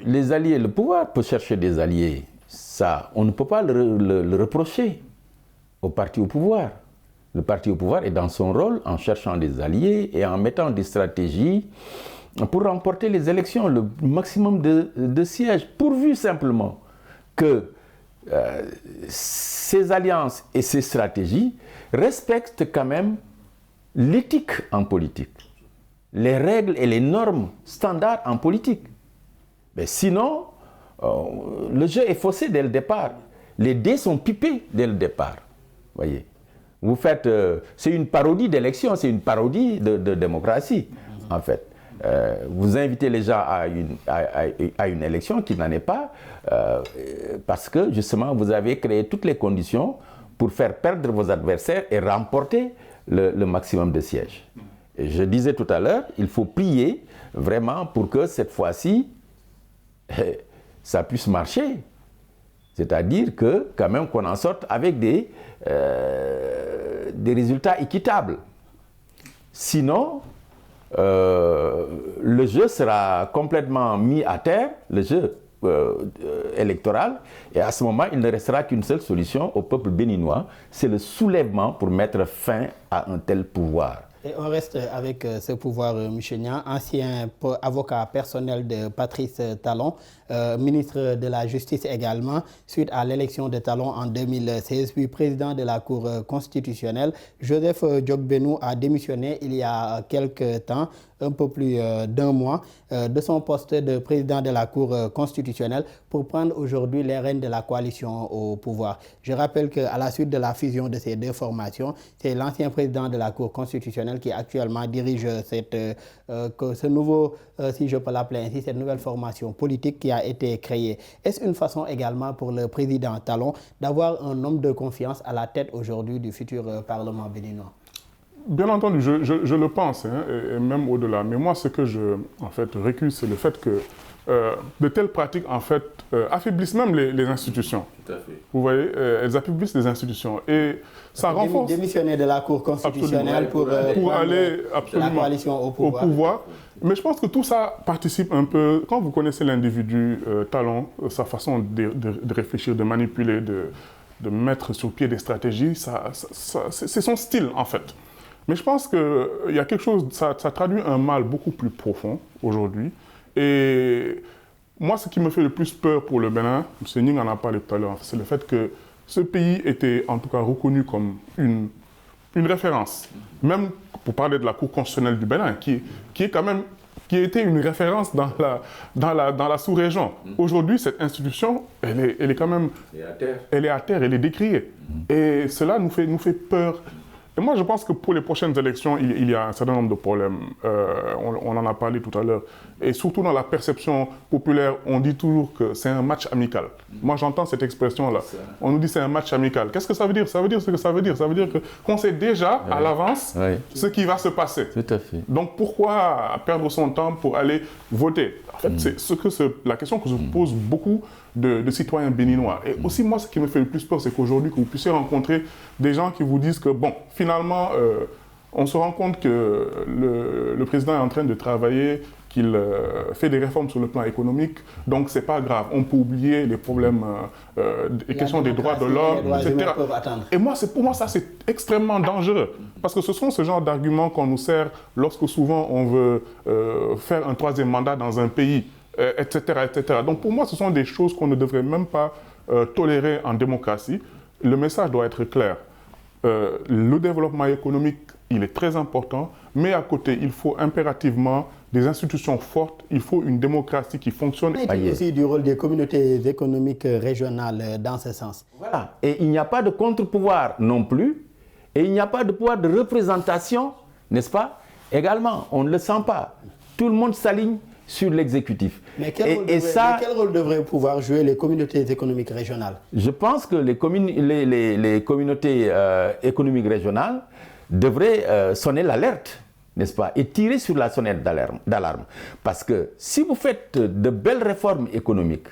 les alliés, le pouvoir peut chercher des alliés. Ça, on ne peut pas le reprocher au parti au pouvoir. Le parti au pouvoir est dans son rôle en cherchant des alliés et en mettant des stratégies pour remporter les élections, le maximum de sièges, pourvu simplement que ces alliances et ces stratégies respectent quand même l'éthique en politique, les règles et les normes standards en politique. Mais sinon, le jeu est faussé dès le départ. Les dés sont pipés dès le départ. Voyez, vous faites, c'est une parodie d'élection, c'est une parodie de démocratie, en fait. Vous invitez les gens à une élection qui n'en est pas, parce que justement vous avez créé toutes les conditions pour faire perdre vos adversaires et remporter le maximum de sièges. Et je disais tout à l'heure, il faut prier vraiment pour que cette fois-ci, ça puisse marcher. C'est-à-dire que, quand même, qu'on en sorte avec des résultats équitables. Sinon, le jeu sera complètement mis à terre, le jeu électorale. Et à ce moment, il ne restera qu'une seule solution au peuple béninois, c'est le soulèvement pour mettre fin à un tel pouvoir.
Et on reste avec ce pouvoir, M. Niang, ancien avocat personnel de Patrice Talon, ministre de la Justice également, suite à l'élection de Talon en 2016, puis président de la Cour constitutionnelle. Joseph Diokbenou a démissionné il y a quelques temps, un peu plus d'un mois, de son poste de président de la Cour constitutionnelle pour prendre aujourd'hui les rênes de la coalition au pouvoir. Je rappelle qu'à la suite de la fusion de ces deux formations, c'est l'ancien président de la Cour constitutionnelle qui actuellement dirige ce nouveau, si je peux l'appeler ainsi, cette nouvelle formation politique qui a été créée. Est-ce une façon également pour le président Talon d'avoir un homme de confiance à la tête aujourd'hui du futur Parlement béninois?
Bien entendu, je le pense, hein, et même au-delà. Mais moi, ce que je récuse, c'est le fait que de telles pratiques, en fait, affaiblissent même les institutions.
Tout à fait.
Vous voyez, elles affaiblissent les institutions. Et ça renforce...
Démissionner de la Cour constitutionnelle pour
aller
la coalition au pouvoir.
Mais je pense que tout ça participe un peu... Quand vous connaissez l'individu Talon, sa façon de réfléchir, de manipuler, de mettre sur pied des stratégies, c'est son style, en fait. Mais je pense qu'il y a quelque chose, ça traduit un mal beaucoup plus profond aujourd'hui. Et moi, ce qui me fait le plus peur pour le Bénin, M. Ning en a parlé tout à l'heure, c'est le fait que ce pays était en tout cas reconnu comme une référence. Même pour parler de la Cour constitutionnelle du Bénin, qui était une référence dans la sous-région. Aujourd'hui, cette institution, elle est quand même... Elle est à terre, elle est décriée. Et cela nous fait peur. Et moi, je pense que pour les prochaines élections, il y a un certain nombre de problèmes. On en a parlé tout à l'heure. Et surtout dans la perception populaire, on dit toujours que c'est un match amical. Moi, j'entends cette expression-là. On nous dit que c'est un match amical. Qu'est-ce que ça veut dire? Ça veut dire ce que ça veut dire. Ça veut dire qu'on sait déjà à l'avance ce qui va se passer.
Tout à fait.
Donc, pourquoi perdre son temps pour aller voter? En fait, c'est la question que se posent beaucoup de citoyens béninois. Et aussi, moi, ce qui me fait le plus peur, c'est qu'aujourd'hui, que vous puissiez rencontrer des gens qui vous disent que, bon, finalement, on se rend compte que le président est en train de travailler, qu'il fait des réformes sur le plan économique, donc c'est pas grave. On peut oublier les problèmes, les questions des droits de l'homme, etc. Et moi, pour moi, ça, c'est extrêmement dangereux. Parce que ce sont ce genre d'arguments qu'on nous sert lorsque souvent on veut faire un troisième mandat dans un pays, etc., etc. Donc pour moi, ce sont des choses qu'on ne devrait même pas tolérer en démocratie. Le message doit être clair. Le développement économique, il est très important, mais à côté, il faut impérativement des institutions fortes, il faut une démocratie qui fonctionne.
Mais il y a aussi du rôle des communautés économiques régionales dans ce sens.
Voilà. Et il n'y a pas de contre-pouvoir non plus, et il n'y a pas de pouvoir de représentation, n'est-ce pas? Également, on ne le sent pas. Tout le monde s'aligne sur l'exécutif.
Mais quel rôle devraient pouvoir jouer les communautés économiques régionales? Je
pense que les communautés économiques régionales devraient sonner l'alerte, n'est-ce pas, et tirer sur la sonnette d'alarme. Parce que si vous faites de belles réformes économiques,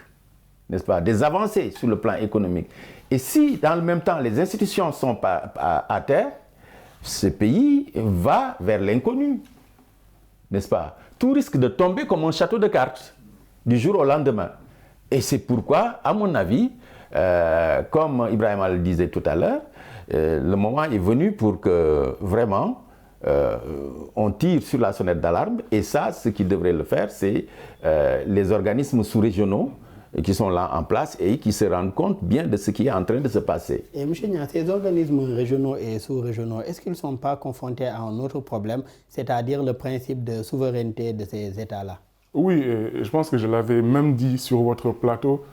n'est-ce pas, des avancées sur le plan économique, et si dans le même temps les institutions sont pas à terre, ce pays va vers l'inconnu, n'est-ce pas? Tout risque de tomber comme un château de cartes du jour au lendemain. Et c'est pourquoi, à mon avis, comme Ibrahima le disait tout à l'heure, le moment est venu pour que vraiment on tire sur la sonnette d'alarme. Et ça, ce qui devrait le faire, c'est les organismes sous-régionaux qui sont là en place et qui se rendent compte bien de ce qui est en train de se passer.
Et M. Niang, ces organismes régionaux et sous-régionaux, est-ce qu'ils ne sont pas confrontés à un autre problème, c'est-à-dire le principe de souveraineté de ces États-là?
Oui, et je pense que je l'avais même dit sur votre plateau.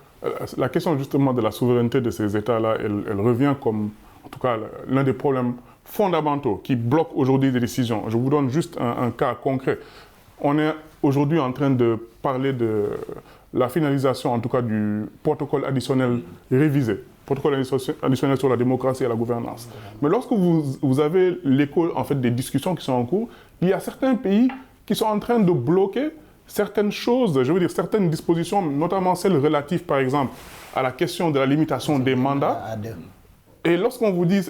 La question justement de la souveraineté de ces États-là, elle revient comme, en tout cas, l'un des problèmes fondamentaux qui bloquent aujourd'hui des décisions. Je vous donne juste un cas concret. On est aujourd'hui en train de parler de la finalisation, en tout cas, du protocole additionnel révisé, protocole additionnel sur la démocratie et la gouvernance. Mais lorsque vous avez l'écho, en fait, des discussions qui sont en cours, il y a certains pays qui sont en train de bloquer certaines choses, je veux dire certaines dispositions, notamment celles relatives, par exemple, à la question de la limitation des mandats. Et lorsqu'on vous dit,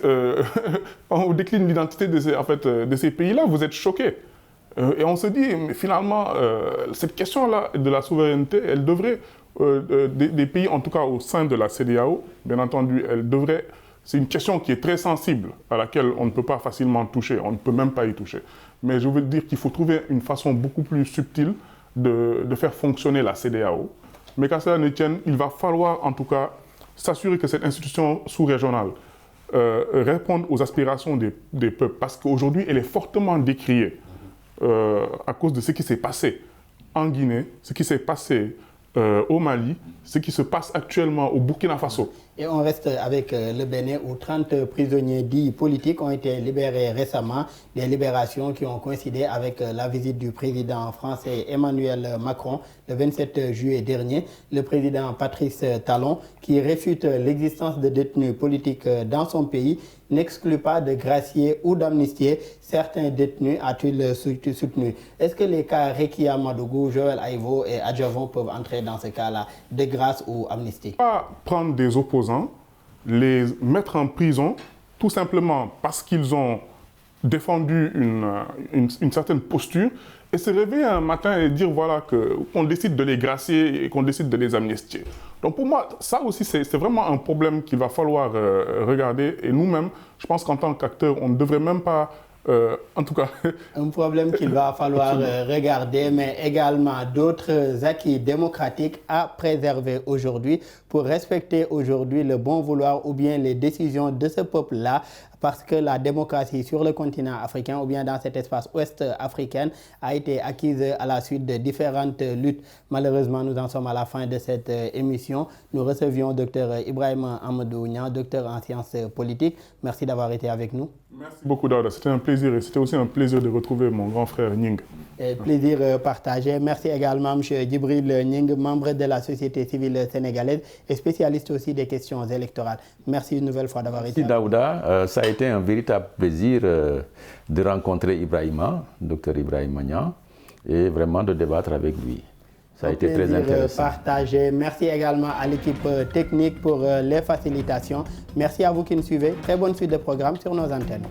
on vous décline l'identité de ces pays-là, vous êtes choqués. Et on se dit, mais finalement, cette question-là de la souveraineté, elle devrait des pays, en tout cas au sein de la CEDEAO, bien entendu, c'est une question qui est très sensible, à laquelle on ne peut pas facilement toucher, on ne peut même pas y toucher. Mais je veux dire qu'il faut trouver une façon beaucoup plus subtile de faire fonctionner la CEDEAO. Mais qu'à cela ne tienne, il va falloir en tout cas s'assurer que cette institution sous-régionale réponde aux aspirations des peuples, parce qu'aujourd'hui, elle est fortement décriée à cause de ce qui s'est passé en Guinée, ce qui s'est passé au Mali, ce qui se passe actuellement au Burkina Faso.
Et on reste avec le Bénin où 30 prisonniers dits politiques ont été libérés récemment. Des libérations qui ont coïncidé avec la visite du président français Emmanuel Macron le 27 juillet dernier. Le président Patrice Talon, qui réfute l'existence de détenus politiques dans son pays, n'exclut pas de gracier ou d'amnistier certains détenus, a-t-il soutenu. Est-ce que les cas Rekia Madougou, Joël Aïvo et Adjavon peuvent entrer dans ce cas-là, de grâce ou amnistie?
Pas prendre des opposants, les mettre en prison, tout simplement parce qu'ils ont défendu une certaine posture, et se réveiller un matin et dire voilà qu'on décide de les gracier et qu'on décide de les amnistier. Donc pour moi, ça aussi, c'est vraiment un problème qu'il va falloir regarder. Et nous-mêmes, je pense qu'en tant qu'acteurs, on ne devrait même pas, en tout cas...
Un problème qu'il va falloir regarder, mais également d'autres acquis démocratiques à préserver aujourd'hui pour respecter aujourd'hui le bon vouloir ou bien les décisions de ce peuple-là, parce que la démocratie sur le continent africain ou bien dans cet espace ouest africain a été acquise à la suite de différentes luttes. Malheureusement, nous en sommes à la fin de cette émission. Nous recevions Dr Ibrahima Amadou Niang, docteur en sciences politiques. Merci d'avoir été avec nous.
Merci beaucoup, Daouda. C'était un plaisir et c'était aussi un plaisir de retrouver mon grand frère Nying.
Plaisir partagé. Merci également M. Djibril Nying, membre de la société civile sénégalaise et spécialiste aussi des questions électorales. Merci une nouvelle fois d'avoir été
avec nous. Merci Daouda. Ça a été un véritable plaisir de rencontrer Ibrahima, docteur Ibrahima Niang, et vraiment de débattre avec lui. Ça a été très intéressant.
Partagé. Merci également à l'équipe technique pour les facilitations. Merci à vous qui nous suivez. Très bonne suite de programme sur nos antennes.